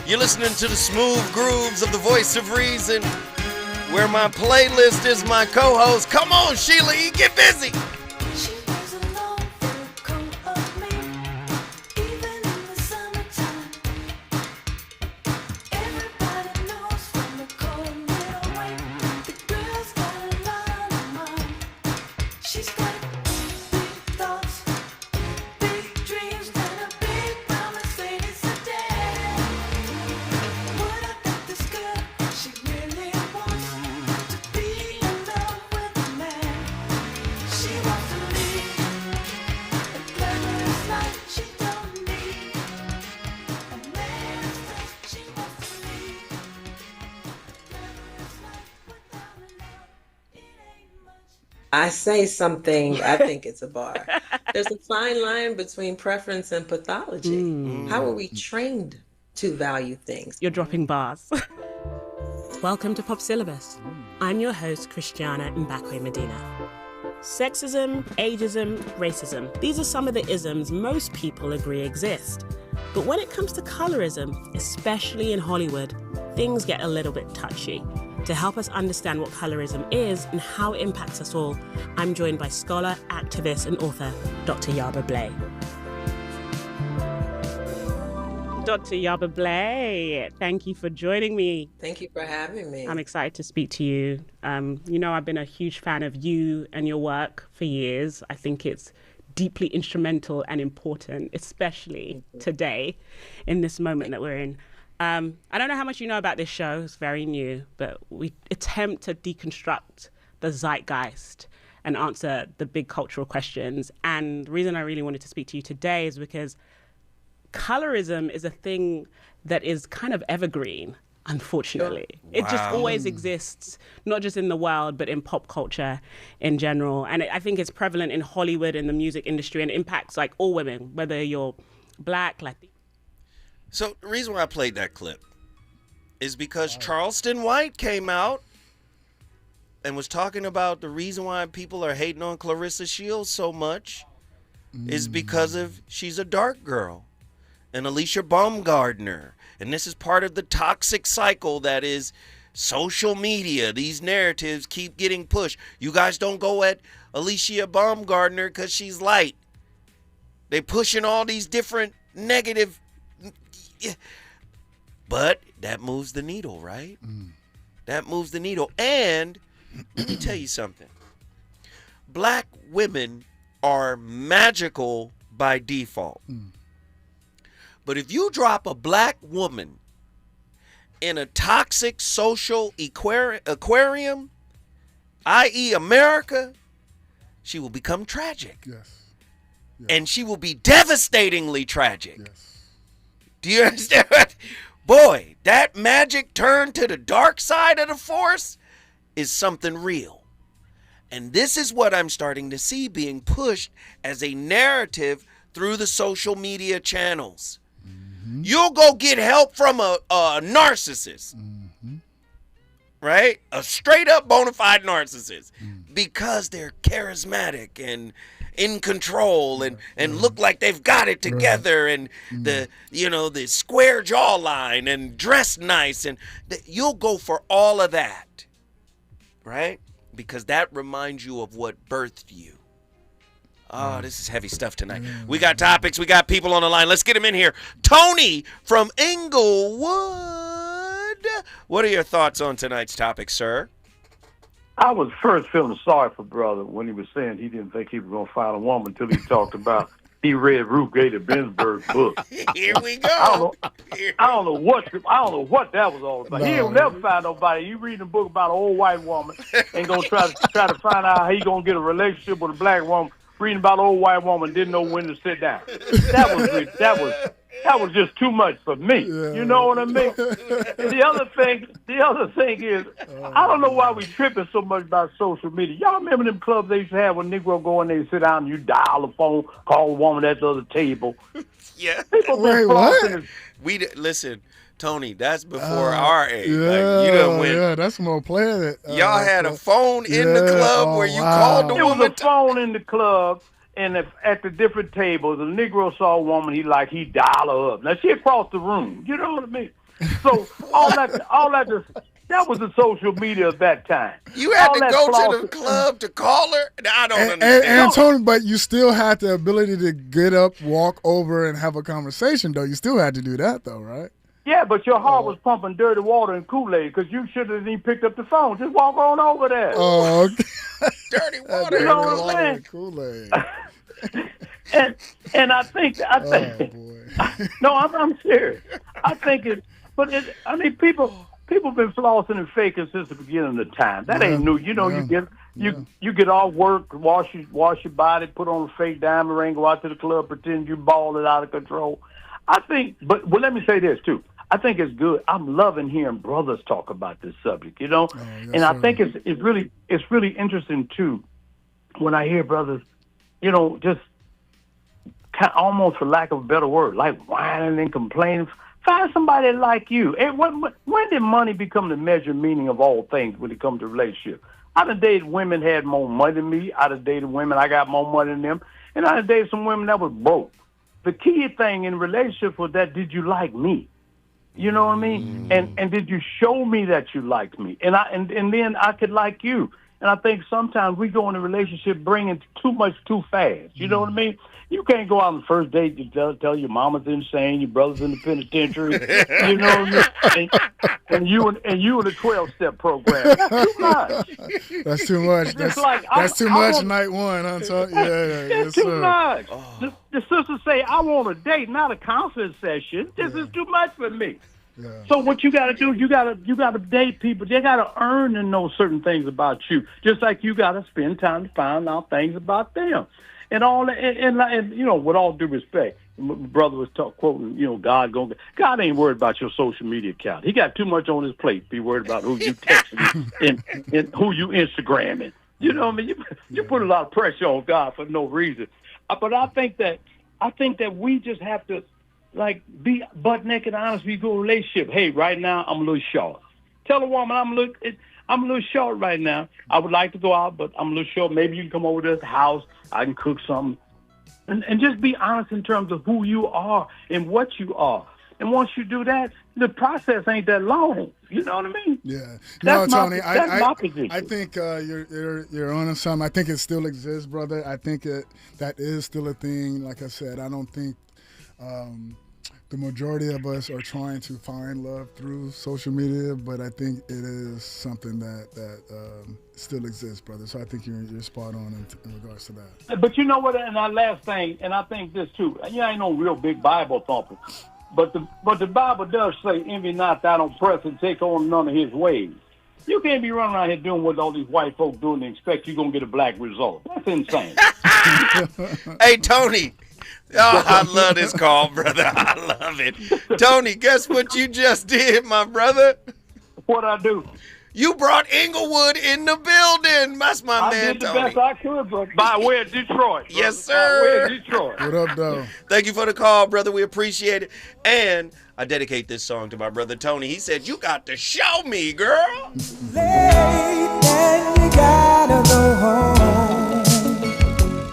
You're listening to the smooth grooves of the voice of reason, where my playlist is my co-host. Come on, Sheila, you get busy. I say something, I think it's a bar. There's a fine line between preference and pathology. How are we trained to value things? You're dropping bars. Welcome to Pop Syllabus. I'm your host, Christiana Mbakwe Medina. Sexism, ageism, racism. These are some of the isms most people agree exist. But when it comes to colorism, especially in Hollywood, things get a little bit touchy. To help us understand what colorism is and how it impacts us all, I'm joined by scholar, activist, and author, Dr. Yaba Blay. Dr. Yaba Blay, thank you for joining me. Thank you for having me. I'm excited to speak to you. You know, I've been a huge fan of you and your work for years. I think it's deeply instrumental and important, especially today in this moment that we're in. I don't know how much you know about this show. It's very new, but we attempt to deconstruct the zeitgeist and answer the big cultural questions. And the reason I really wanted to speak to you today is because colorism is a thing that is kind of evergreen, unfortunately. Sure. It just always exists, not just in the world, but in pop culture in general. And I think it's prevalent in Hollywood and the music industry, and it impacts like all women, whether you're Black, Latino. So the reason why I played that clip is because Charleston White came out and was talking about the reason why people are hating on Clarissa Shields so much is because of she's a dark girl, and Alicia Baumgardner. And this is part of the toxic cycle that is social media. These narratives keep getting pushed. You guys don't go at Alicia Baumgardner because she's light. They pushing all these different negative. But that moves the needle, right? That moves the needle. And let me tell you something. Black women are magical by default. But if you drop a black woman in a toxic social aquarium, i.e. America, she will become tragic. Yes. And she will be devastatingly tragic. Yes. Do you understand? Boy, that magic turn to the dark side of the force is something real. And this is what I'm starting to see being pushed as a narrative through the social media channels. You'll go get help from a narcissist, right? A straight up bona fide narcissist, because they're charismatic and in control and look like they've got it together, and the square jawline and dress nice, and you'll go for all of that, right? Because that reminds you of what birthed you. Oh, this is heavy stuff tonight. We got topics. We got people on the line. Let's get them in here. Tony from Inglewood. What are your thoughts on tonight's topic, sir? I was first feeling sorry for brother when he was saying he didn't think he was going to find a woman until he talked about he read Ruth Gator Ginsburg's book. Here we go. I don't know what that was all about. He ain't never find nobody. You reading a book about an old white woman and gonna try to find out how he gonna get a relationship with a black woman. Reading about an old white woman, didn't know when to sit down. That was just too much for me. Yeah. You know what I mean? And the other thing is, I don't know why we tripping so much about social media. Y'all remember them clubs they used to have when Negro go in there and sit down and you dial the phone, call a woman at the other table. Yeah. People listen, Tony, that's before our age. Yeah, like, you done went, yeah, that's more player. Y'all had a phone in the club where you called the woman. There was a phone in the club. And at the different tables, a Negro saw a woman he dial her up. Now she across the room. You know what I mean? So that was the social media of that time. You had to go to the club to call her? I don't understand. And Tony, but you still had the ability to get up, walk over, and have a conversation, though. You still had to do that, though, right? Yeah, but your heart was pumping dirty water and Kool-Aid because you should have even picked up the phone. Just walk on over there. Oh, okay. Dirty water you know what I'm saying? Kool-Aid. and I think no, I'm serious. I think people been flossing and faking since the beginning of time. That ain't new. You know, you get off work, wash your body, put on a fake diamond ring, go out to the club, pretend you balled it out of control. I think, but let me say this too. I think it's good. I'm loving hearing brothers talk about this subject, you know, and I think it's really interesting too when I hear brothers, you know, just almost for lack of a better word, like whining and complaining. Find somebody like you. And when did money become the measured meaning of all things when it comes to relationships? I done dated women had more money than me. I done dated women I got more money than them, and I done dated some women that was broke. The key thing in relationships was that did you like me? You know what I mean? And did you show me that you liked me? And then I could like you. And I think sometimes we go in a relationship bringing too much too fast. You know what I mean? You can't go out on the first date and tell your mama's insane, your brother's in the penitentiary. You know what I mean? And you in the 12-step program. That's too much. That's too much. That's too much night one. That's too much. Oh. The sisters say, I want a date, not a counseling session. This is too much for me. Yeah. So what you got to do, you got to date people. They got to earn and know certain things about you, just like you got to spend time to find out things about them. And all that, and you know, with all due respect, my brother was quoting, you know, God ain't worried about your social media account. He got too much on his plate to be worried about who you texting and who you Instagramming. You know what I mean? You put a lot of pressure on God for no reason. But I think that we just have to like be butt naked honest. We go in a relationship. Hey, right now I'm a little short. Tell a woman I'm a little short right now. I would like to go out, but I'm a little short. Maybe you can come over to the house. I can cook something. And just be honest in terms of who you are and what you are. And once you do that, the process ain't that long. You know what I mean? Yeah. That's Tony, that's my position. I think you're on to something. I think it still exists, brother. I think that is still a thing. Like I said, I don't think the majority of us are trying to find love through social media, but I think it is something that still exists, brother. So I think you're spot on in regards to that. But you know what? And our last thing, and I think this too. You ain't no real big Bible thumper, but the Bible does say, "Envy not thine own press and take on none of his ways." You can't be running around here doing what all these white folk doing and expect you're gonna get a black result. That's insane. Hey, Tony. Oh, I love this call, brother. I love it. Tony, guess what you just did, my brother? What'd I do? You brought Inglewood in the building. That's my man, Tony. I did the best I could, brother. By way of Detroit. Brother. Yes, sir. By way of Detroit. What up, though? Thank you for the call, brother. We appreciate it. And I dedicate this song to my brother, Tony. He said, you got to show me, girl. Late and you gotta go home.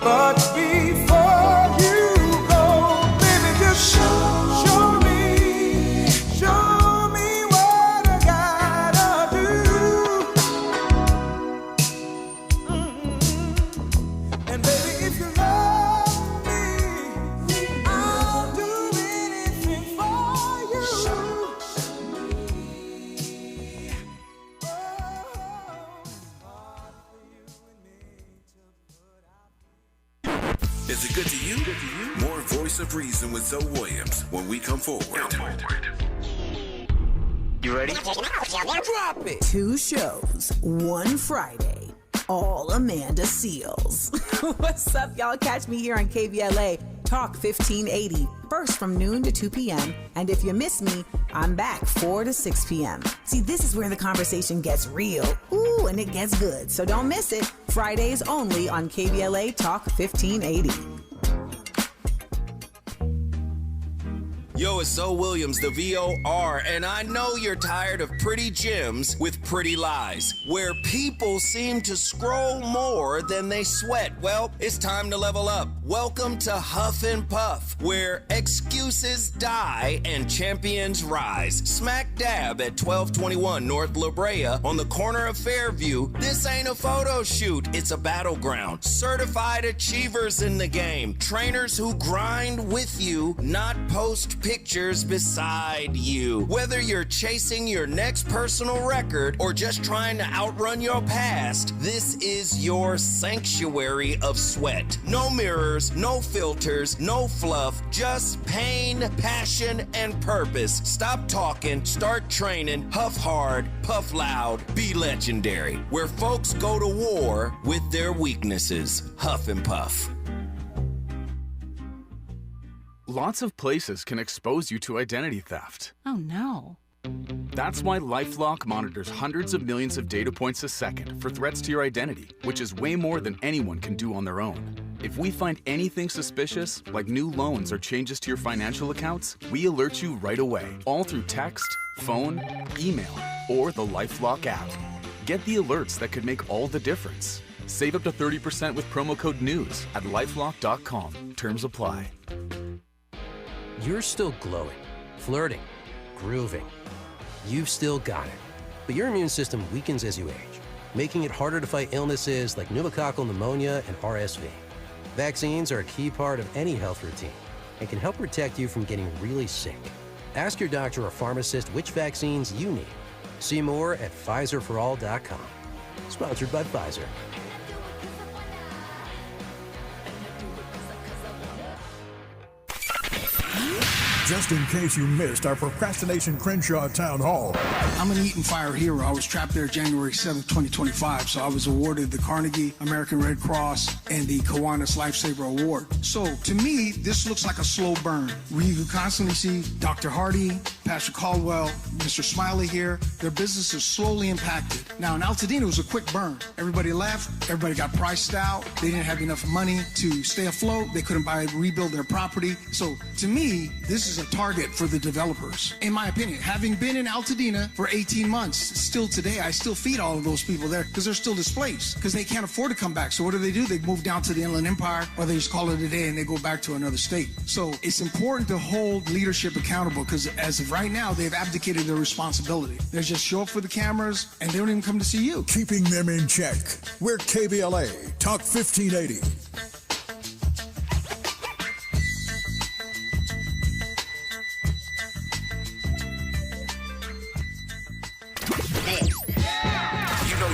But before you go, baby, just show me what I gotta do. And baby, if you love me, I'll do anything for you. of Reason with Zoe Williams when we come forward. You ready? Drop it. 2 shows, 1 Friday. All Amanda Seals. What's up, y'all? Catch me here on KBLA Talk 1580. First from noon to 2 p.m. And if you miss me, I'm back 4 to 6 p.m. See, this is where the conversation gets real. Ooh, and it gets good. So don't miss it. Fridays only on KBLA Talk 1580. Yo, it's Zoe Williams, the VOR, and I know you're tired of pretty gems with pretty lies, where people seem to scroll more than they sweat. Well, it's time to level up. Welcome to Huff and Puff, where excuses die and champions rise. Smack dab at 1221 North La Brea on the corner of Fairview. This ain't a photo shoot, it's a battleground. Certified achievers in the game. Trainers who grind with you, not post pictures beside you. Whether you're chasing your next personal record or just trying to outrun your past, this is your sanctuary of sweat. No mirrors, no filters, no fluff, just pain, passion, and purpose. Stop talking, start training, huff hard, puff loud, be legendary. Where folks go to war with their weaknesses. Huff and Puff. Lots of places can expose you to identity theft. Oh no. That's why LifeLock monitors hundreds of millions of data points a second for threats to your identity, which is way more than anyone can do on their own. If we find anything suspicious, like new loans or changes to your financial accounts, we alert you right away, all through text, phone, email, or the LifeLock app. Get the alerts that could make all the difference. Save up to 30% with promo code NEWS at lifelock.com. Terms apply. You're still glowing, flirting, grooving. You've still got it. But your immune system weakens as you age, making it harder to fight illnesses like pneumococcal pneumonia and RSV. Vaccines are a key part of any health routine and can help protect you from getting really sick. Ask your doctor or pharmacist which vaccines you need. See more at PfizerForAll.com. Sponsored by Pfizer. Just in case you missed our Procrastination Crenshaw Town Hall. I'm an Eat and Fire hero. I was trapped there January 7th, 2025, so I was awarded the Carnegie American Red Cross and the Kiwanis Lifesaver Award. So, to me, this looks like a slow burn. We constantly see Dr. Hardy, Pastor Caldwell, Mr. Smiley here. Their business is slowly impacted. Now, in Altadena, it was a quick burn. Everybody left. Everybody got priced out. They didn't have enough money to stay afloat. They couldn't rebuild their property. So, to me, this is a target for the developers. In my opinion, having been in Altadena for 18 months, still today, I still feed all of those people there because they're still displaced because they can't afford to come back. So what do? They move down to the Inland Empire, or they just call it a day and they go back to another state. So it's important to hold leadership accountable because as of right now, they've abdicated their responsibility. They just show up for the cameras and they don't even come to see you. Keeping them in check. We're KBLA, Talk 1580.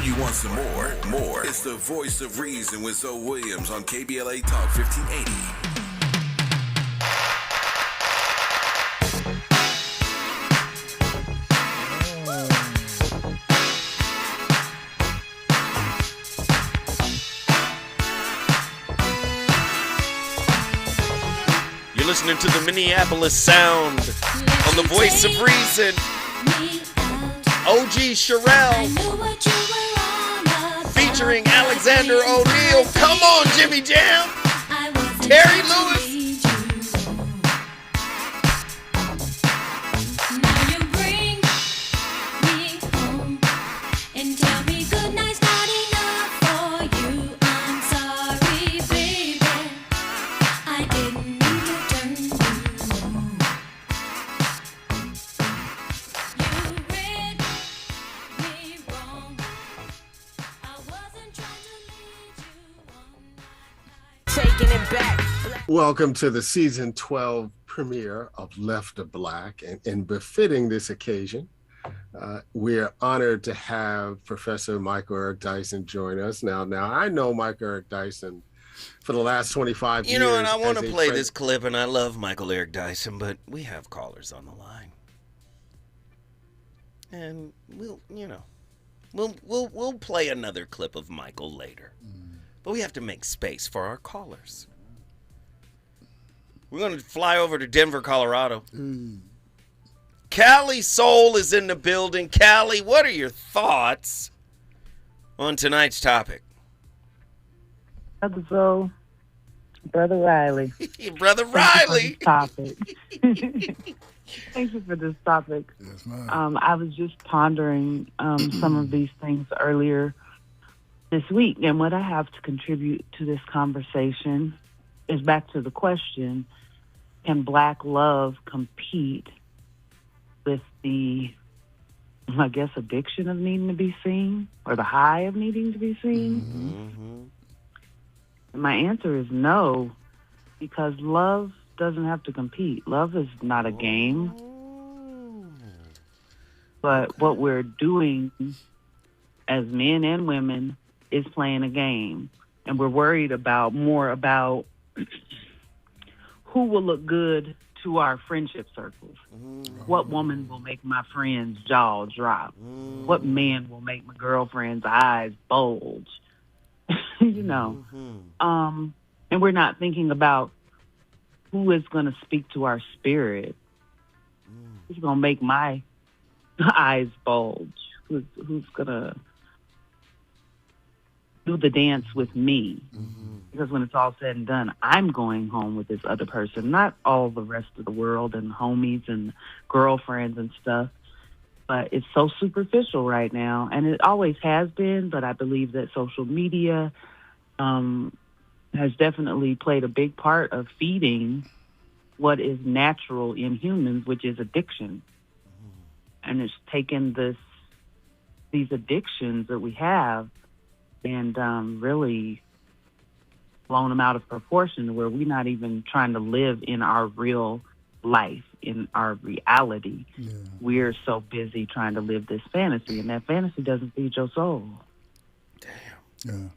You want some more. It's the Voice of Reason with Zoe Williams on KBLA Talk 1580. You're listening to the Minneapolis Sound on the Voice of Reason. OG Sherelle featuring Alexander O'Neal. Come on, Jimmy Jam. Terry Lewis. Welcome to the season 12 premiere of Left of Black, and befitting this occasion, we're honored to have Professor Michael Eric Dyson join us. Now I know Michael Eric Dyson for the last 25 years. You know, and I want to as a play this clip, and I love Michael Eric Dyson, but we have callers on the line. And we'll play another clip of Michael later. But we have to make space for our callers. We're going to fly over to Denver, Colorado. Callie Soul is in the building. Callie, what are your thoughts on tonight's topic? So, Brother Riley. Brother Riley. Topic. Thank you for this topic. Yes, ma'am. I was just pondering some of these things earlier this week, and what I have to contribute to this conversation is back to the question, can Black love compete with the, I guess, addiction of needing to be seen, or the high of needing to be seen? Mm-hmm. And my answer is no, because love doesn't have to compete. Love is not a game. But what we're doing as men and women is playing a game. And we're worried more about who will look good to our friendship circles. What woman will make my friend's jaw drop? What man will make my girlfriend's eyes bulge? You know. And we're not thinking about who is going to speak to our spirit. Who's going to make my eyes bulge? Who's going to do the dance with me? Because when it's all said and done, I'm going home with this other person, not all the rest of the world and homies and girlfriends and stuff. But it's so superficial right now, and it always has been, but I believe that social media has definitely played a big part of feeding what is natural in humans, which is addiction. And it's taken these addictions that we have and really blown them out of proportion to where we're not even trying to live in our real life, in our reality. Yeah. We're so busy trying to live this fantasy, and that fantasy doesn't feed your soul. Yeah.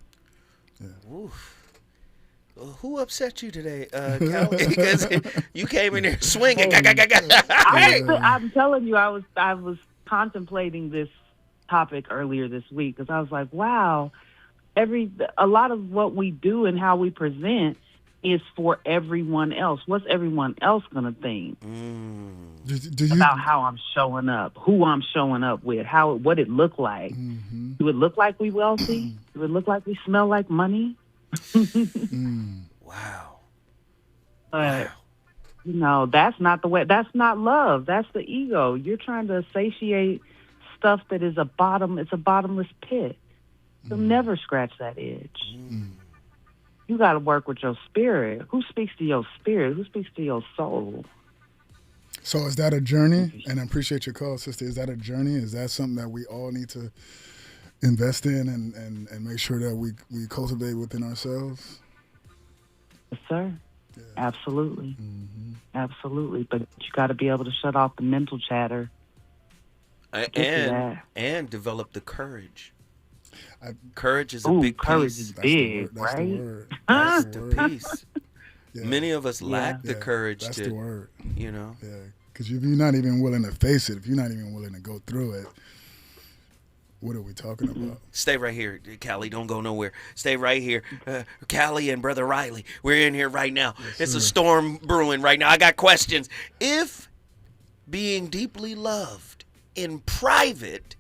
Oof. Well, who upset you today, Callie? Because you came in here swinging. I'm telling you, I was contemplating this topic earlier this week because I was like, wow, a lot of what we do and how we present is for everyone else. What's everyone else gonna think about how I'm showing up, who I'm showing up with, what it look like? Do it look like we wealthy? Do it look like we smell like money? Wow. But you know, that's not the way. That's not love. That's the ego. You're trying to satiate stuff that is it's a bottomless pit. You'll never scratch that itch. You got to work with your spirit. Who speaks to your spirit? Who speaks to your soul? So is that a journey? And I appreciate your call, sister. Is that a journey? Is that something that we all need to invest in and make sure that we cultivate within ourselves? Yes, sir. Yeah. Absolutely. Absolutely. But you got to be able to shut off the mental chatter. And develop the courage. Courage is a big piece. Courage is big, right? That's the piece. Yeah. Many of us lack the courage that's to, the word. You know. Yeah, because if you're not even willing to face it, if you're not even willing to go through it, what are we talking about? Stay right here, Callie. Don't go nowhere. Stay right here. Callie and Brother Riley, we're in here right now. Yes, it's a storm brewing right now. I got questions. If being deeply loved in private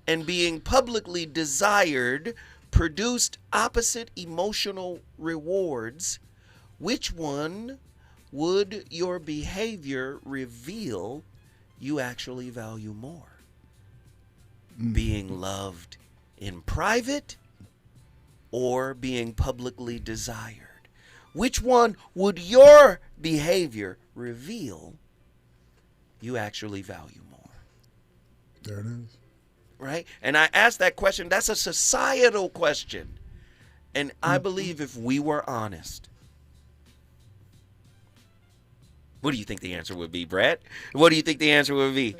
and being publicly desired produced opposite emotional rewards, which one would your behavior reveal you actually value more? Being loved in private or being publicly desired? Which one would your behavior reveal you actually value more? There it is. Right? And I asked that question. That's a societal question. And I believe if we were honest, What do you think the answer would be, Brett? What do you think the answer would be?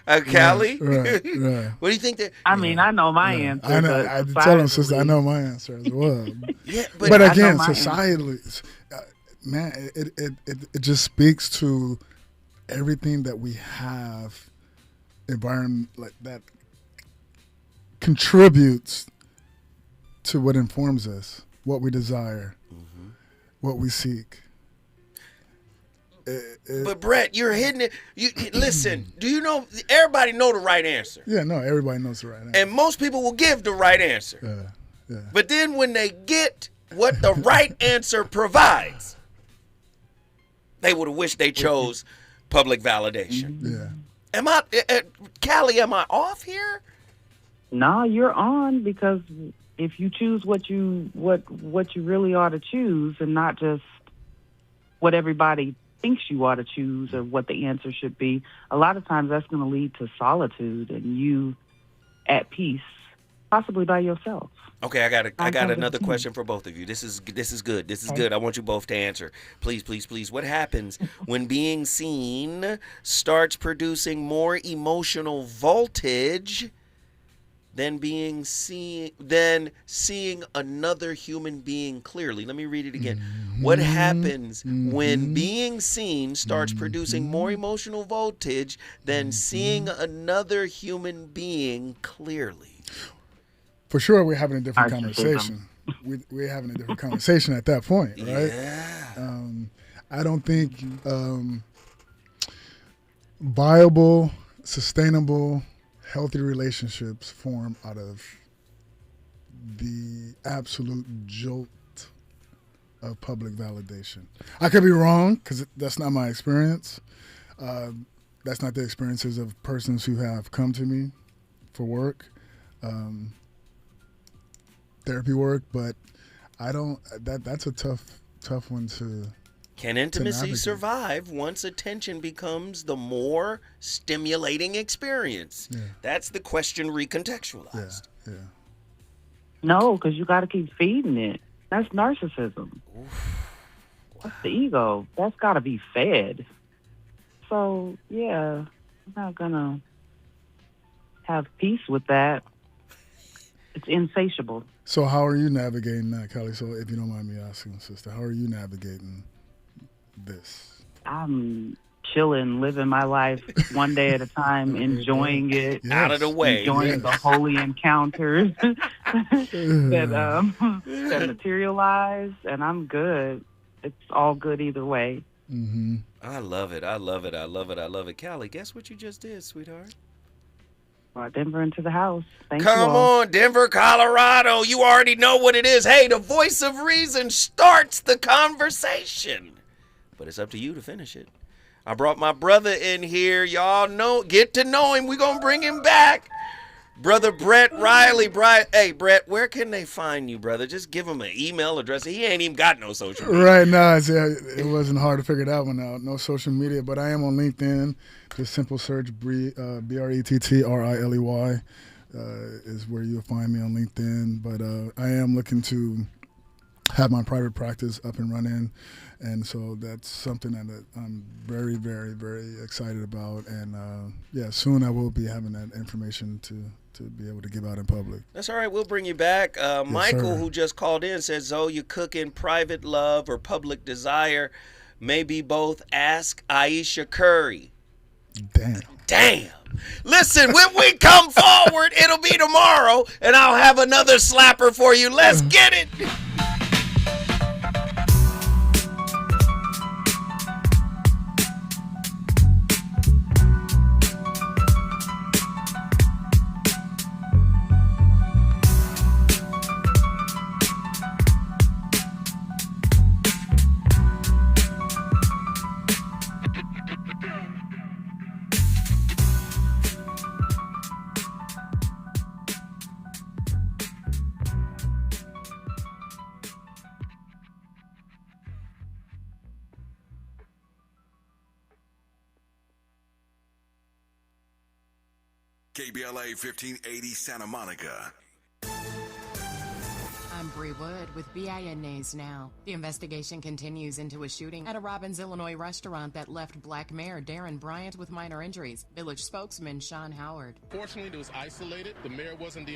Callie? Right. What do you think that? I mean, I know my answer. I know. I tell them, sister, I know my answer as well. Yeah, but again, societally, man, it just speaks to everything that we have, environment like that contributes to what informs us, what we desire, what we seek. But Brett, you're hitting it. Listen, do you know, everybody know the right answer. Yeah, no, everybody knows the right answer. And most people will give the right answer. Yeah. But then when they get what the right answer provides, they would have wished they chose public validation. Yeah. Am I, Callie, am I off here? No, you're on, because if you choose what you really ought to choose, and not just what everybody thinks you ought to choose or what the answer should be, a lot of times that's going to lead to solitude and you at peace, possibly by yourself. Okay, I got another question for both of you. This is good. This is good. I want you both to answer. Please, please, please. What happens when being seen starts producing more emotional voltage than seeing another human being clearly? Let me read it again. What happens when being seen starts producing more emotional voltage than seeing another human being clearly? For sure, we're having a different conversation. We're having a different conversation at that point, right? Yeah. I don't think viable, sustainable, healthy relationships form out of the absolute jolt of public validation. I could be wrong, because that's not my experience. That's not the experiences of persons who have come to me for work. Therapy work, but I don't. That's a tough one to. Can intimacy survive once attention becomes the more stimulating experience? Yeah. That's the question recontextualized. Yeah. No, because you got to keep feeding it. That's narcissism. That's the ego. That's got to be fed. So yeah, I'm not gonna have peace with that. It's insatiable. So how are you navigating that, Kelly? So if you don't mind me asking, sister, how are you navigating this? I'm chilling, living my life one day at a time, enjoying it. Out of the way. Enjoying the holy encounters that materialize, and I'm good. It's all good either way. Mm-hmm. I love it. I love it. I love it. I love it. Callie, guess what you just did, sweetheart? Brought Denver into the house. Thank Come you all. on, Denver, Colorado. You already know what it is. Hey, the voice of reason starts the conversation. But it's up to you to finish it. I brought my brother in here. Y'all know, get to know him. We're going to bring him back. Brother Brett Riley. Hey, Brett, where can they find you, brother? Just give him an email address. He ain't even got no social media. Right now, it wasn't hard to figure that one out. No social media, but I am on LinkedIn. Just simple search BRETTRILEY is where you'll find me on LinkedIn. But I am looking to have my private practice up and running. And so that's something that I'm very, very, very excited about. And soon I will be having that information to be able to give out in public. That's all right. We'll bring you back. Michael, sir. who just called in, says, Zoe, you cook in private love or public desire. Maybe both. Ask Aisha Curry. Damn. Listen, when we come forward, it'll be tomorrow, and I'll have another slapper for you. Let's get it. KBLA 1580 Santa Monica. I'm Bree Wood with BIN News Now. The investigation continues into a shooting at a Robbins, Illinois restaurant that left Black Mayor Darren Bryant with minor injuries. Village spokesman Sean Howard. Fortunately, it was isolated. The mayor wasn't the